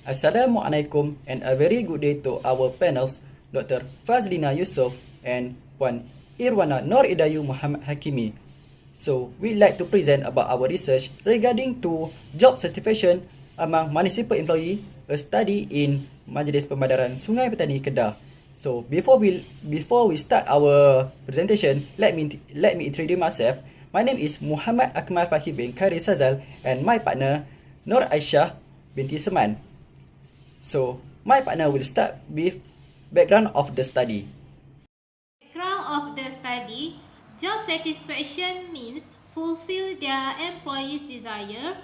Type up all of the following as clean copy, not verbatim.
Assalamualaikum and a very good day to our panels, Dr. Fazlina Yusoff and Puan Irwana Nooridayu Muhammad Hakimi. So, we'd like to present about our research regarding to job satisfaction among municipal employee, a study in Majlis Perbandaran Sungai Petani, Kedah. So, before we start our presentation, let me introduce myself. My name is Muhammad Akmal Fahim bin Khairil Sazal and my partner Nuraisyah Binti Seman. So, my partner will start with background of the study. Background of the study, job satisfaction means fulfill their employees' desire,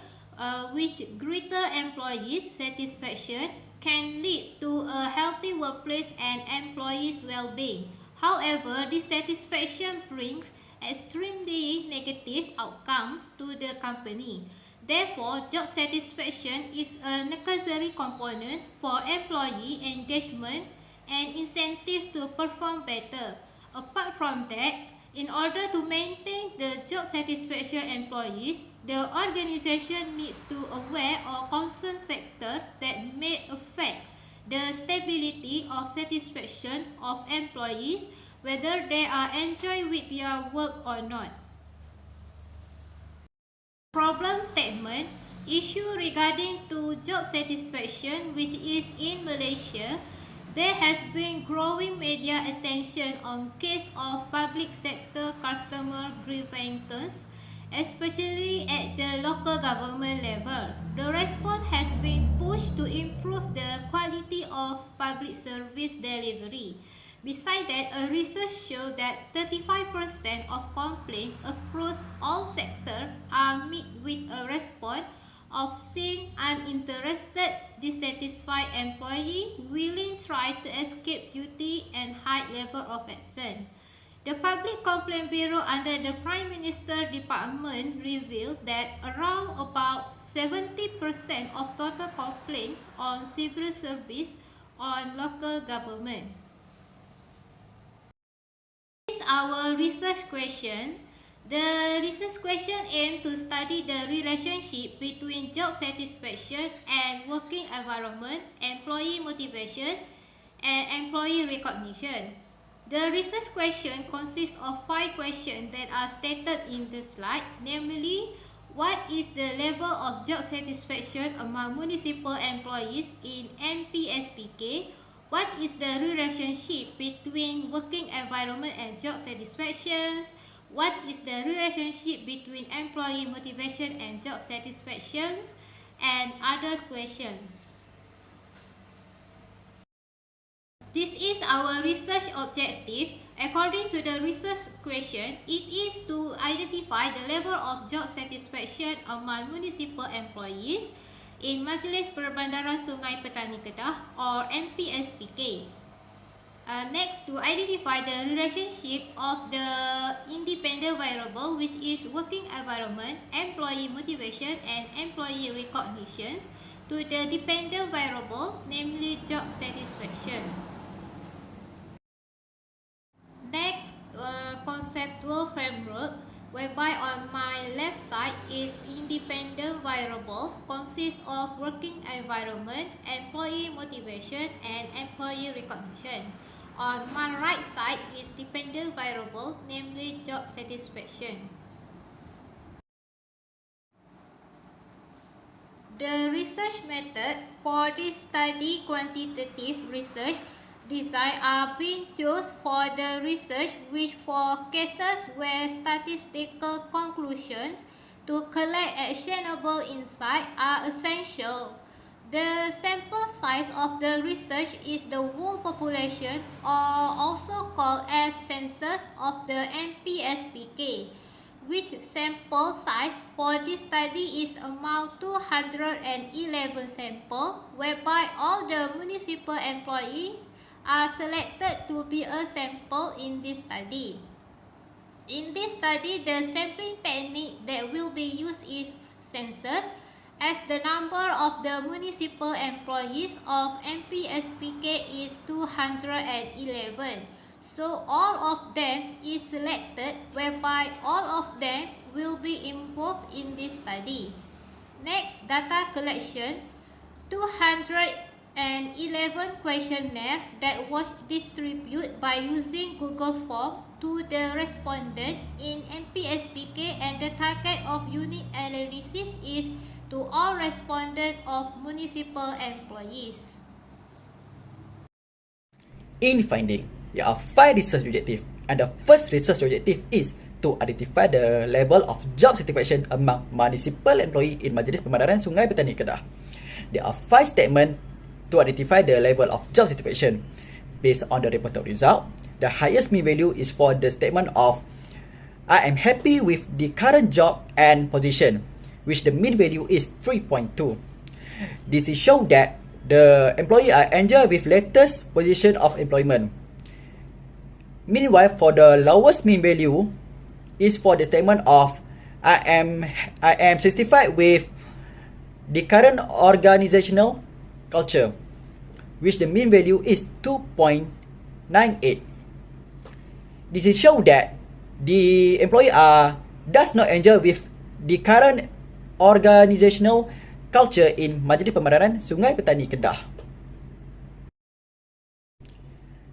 which greater employees' satisfaction can lead to a healthy workplace and employees' well-being. However, dissatisfaction brings extremely negative outcomes to the company. Therefore, job satisfaction is a necessary component for employee engagement and incentive to perform better. Apart from that, in order to maintain the job satisfaction employees, the organization needs to aware of concern factors that may affect the stability of satisfaction of employees, whether they are enjoy with their work or not. Problem statement, issue regarding to job satisfaction, which is in Malaysia, there has been growing media attention on case of public sector customer grievances, especially at the local government level. The response has been pushed to improve the quality of public service delivery. Besides that, a research showed that 35% of complaints across all sectors are met with a response of seeing uninterested, dissatisfied employee willing try to escape duty and high level of absence. The Public Complaint Bureau under the Prime Minister Department revealed that around about 70% of total complaints on civil service on local government. This is our research question. The research question aims to study the relationship between job satisfaction and working environment, employee motivation, and employee recognition. The research question consists of 5 questions that are stated in the slide, namely, what is the level of job satisfaction among municipal employees in MPSPK? What is the relationship between working environment and job satisfactions? What is the relationship between employee motivation and job satisfactions? And other questions. This is our research objective. According to the research question, it is to identify the level of job satisfaction among municipal employees in Majlis Perbandaran Sungai Petani Kedah or MPSPK. Next, to identify the relationship of the independent variable, which is working environment, employee motivation, and employee recognitions, to the dependent variable, namely job satisfaction. Next, conceptual framework, whereby on my left side is independent variables consists of working environment, employee motivation, and employee recognitions. On my right side is dependent variable, namely job satisfaction. The research method for this study, quantitative research design, are being chosen for the research which for cases where statistical conclusions to collect actionable insight are essential. The sample size of the research is the whole population, or also called as census of the MPSPK, which sample size for this study is amount 211 sample, whereby all the municipal employees are selected to be a sample in this study. In this study, the sampling technique that will be used is census, as the number of the municipal employees of MPSPK is 211. So all of them is selected, whereby all of them will be involved in this study. Next, data collection. 211 111 questionnaire that was distributed by using Google Form to the respondent in MPSPK, and the target of unit analysis is to all respondents of municipal employees. In finding, there are 5 research objectives, and the first research objective is to identify the level of job satisfaction among municipal employee in Majlis Perbandaran Sungai Petani Kedah. There are 5 statements to identify the level of job satisfaction. Based on the reported result, the highest mean value is for the statement of I am happy with the current job and position, which the mean value is 3.2. This is show that the employee are enjoy with latest position of employment. Meanwhile, for the lowest mean value is for the statement of I am satisfied with the current organizational culture, which the mean value is 2.98. This is show that the employee does not enjoy with the current organizational culture in Majlis Perbandaran Sungai Petani Kedah.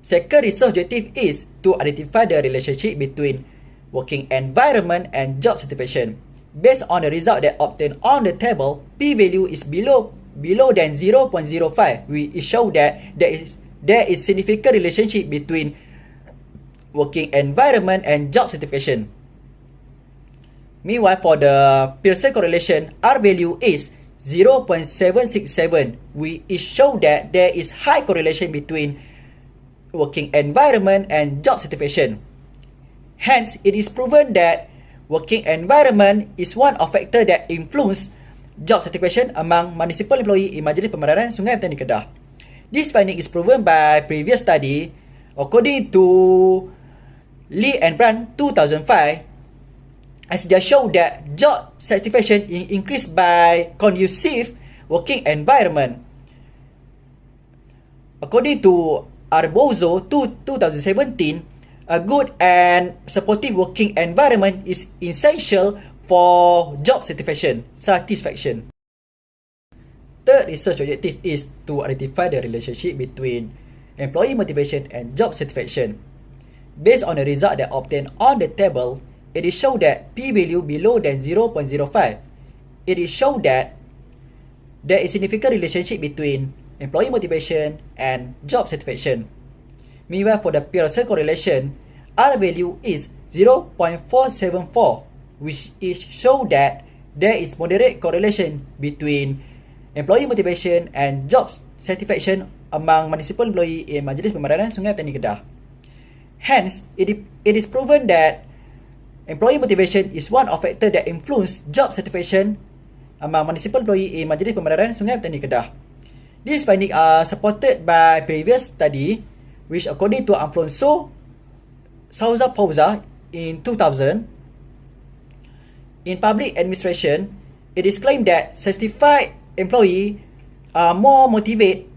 Second research objective is to identify the relationship between working environment and job satisfaction. Based on the result that obtained on the table, p-value is below than 0.05. We show that there is significant relationship between working environment and job satisfaction. Meanwhile, for the Pearson correlation, R value is 0.767. We show that there is high correlation between working environment and job satisfaction. Hence, it is proven that working environment is one of factor that influence job satisfaction among municipal employee in Majlis Perbandaran Sungai Petani Kedah. This finding is proven by previous study. According to Lee and Brand 2005, as they show that job satisfaction increased by conducive working environment. According to Arbozo 2017, a good and supportive working environment is essential for job satisfaction. Third research objective is to identify the relationship between employee motivation and job satisfaction. Based on the result that obtained on the table, it is shown that p-value below than 0.05. It is shown that there is significant relationship between employee motivation and job satisfaction. Meanwhile, for the Pearson correlation, R value is 0.474, which is show that there is moderate correlation between employee motivation and job satisfaction among municipal employee in Majlis Perbandaran Sungai Petani Kedah. Hence, it is proven that employee motivation is one of factor that influence job satisfaction among municipal employee in Majlis Perbandaran Sungai Petani Kedah. These findings are supported by previous study, which according to Alfonso Souza in 2000, in public administration, it is claimed that certified employees are more motivated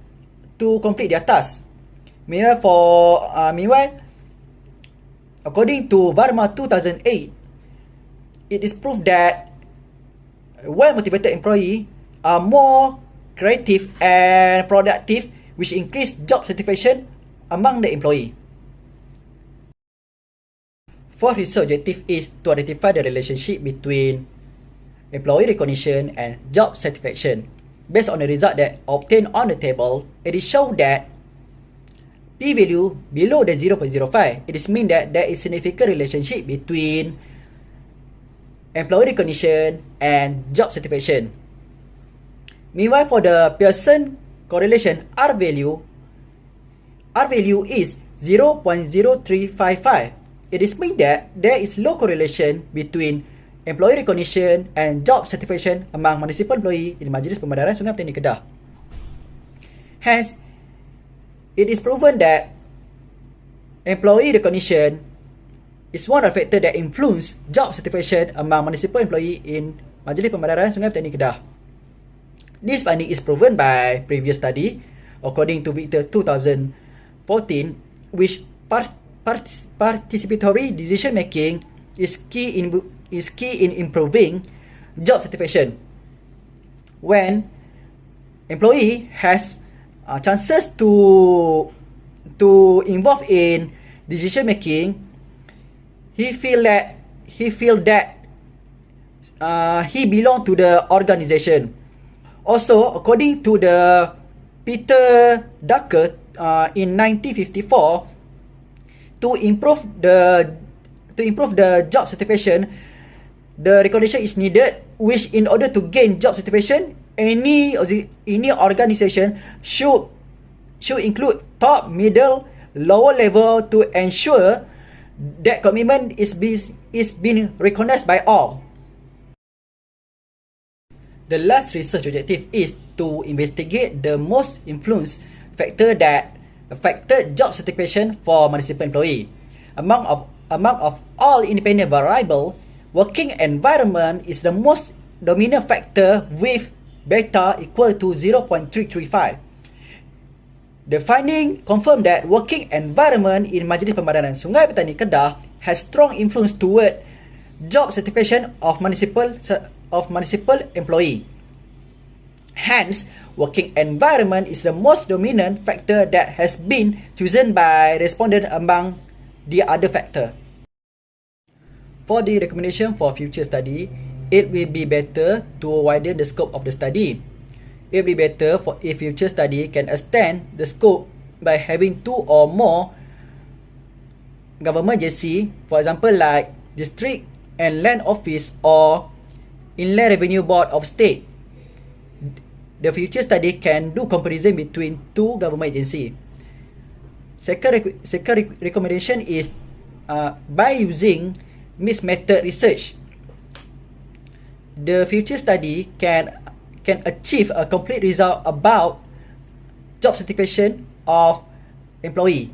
to complete their tasks. Meanwhile, according to Varma 2008, it is proved that well-motivated employees are more creative and productive, which increase job satisfaction among the employee. Fourth research objective is to identify the relationship between employee recognition and job satisfaction. Based on the result that obtained on the table, it is shown that p-value below than 0.05. It is mean that there is significant relationship between employee recognition and job satisfaction. Meanwhile, for the Pearson correlation, R value is 0.0355. It is mean that there is low correlation between employee recognition and job satisfaction among municipal employee in Majlis Perbandaran Sungai Petani Kedah. Hence, it is proven that employee recognition is one of the factors that influence job satisfaction among municipal employee in Majlis Perbandaran Sungai Petani Kedah. This finding is proven by previous study, according to Victor 2014, which participatory decision making is key in improving job satisfaction. When employee has chances to involve in decision making, he feel that he belong to the organization. Also, according to the Peter Ducker in 1954, to improve the job satisfaction, the recommendation is needed, which in order to gain job satisfaction, any organization should include top, middle, lower level to ensure that commitment is being recognized by all. The last research objective is to investigate the most influence factor that affected job satisfaction for municipal employee. Among all independent variable, working environment is the most dominant factor with beta equal to 0.335. The finding confirmed that working environment in Majlis Perbandaran Sungai Petani Kedah has strong influence toward job satisfaction of municipal employee. Hence, working environment is the most dominant factor that has been chosen by respondent among the other factor. For the recommendation for future study, it will be better to widen the scope of the study. It will be better if future study can extend the scope by having 2 or more government agency, for example like District and Land Office or Inland Revenue Board of State. The future study can do comparison between 2 government agency. Second recommendation is by using mixed method research. The future study can achieve a complete result about job satisfaction of employee.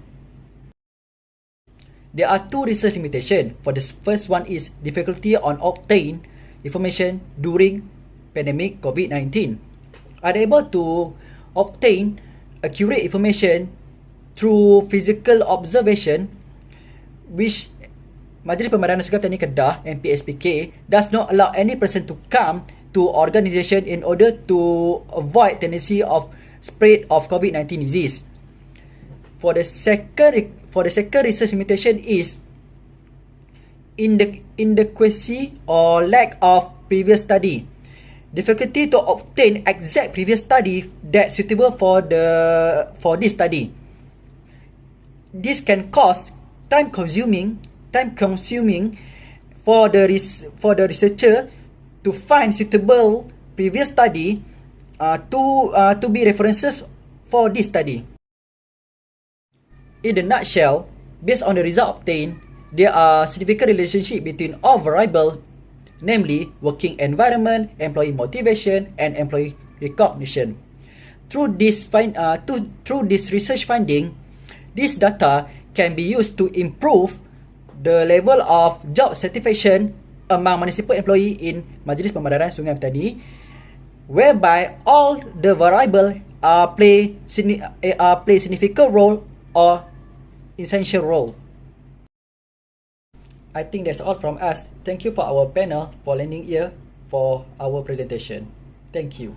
There are 2 research limitations. For the first one is difficulty on obtain information during pandemic COVID-19. Unable to obtain accurate information through physical observation, which Majlis Perbandaran Sungai Petani Kedah (MPSPK) does not allow any person to come to organisation in order to avoid tendency of spread of COVID-19 disease. For the second research limitation is inadequacy or lack of previous study. Difficulty to obtain exact previous study that suitable for this study. This can cause time consuming for the researcher to find suitable previous study to be references for this study. In a nutshell, based on the result obtained, there are significant relationship between all variables, namely working environment, employee motivation, and employee recognition. Through this research finding, this data can be used to improve the level of job satisfaction among municipal employee in Majlis Perbandaran Sungai Petani, whereby all the variables play significant role or essential role. I think that's all from us. Thank you for our panel for lending ear for our presentation. Thank you.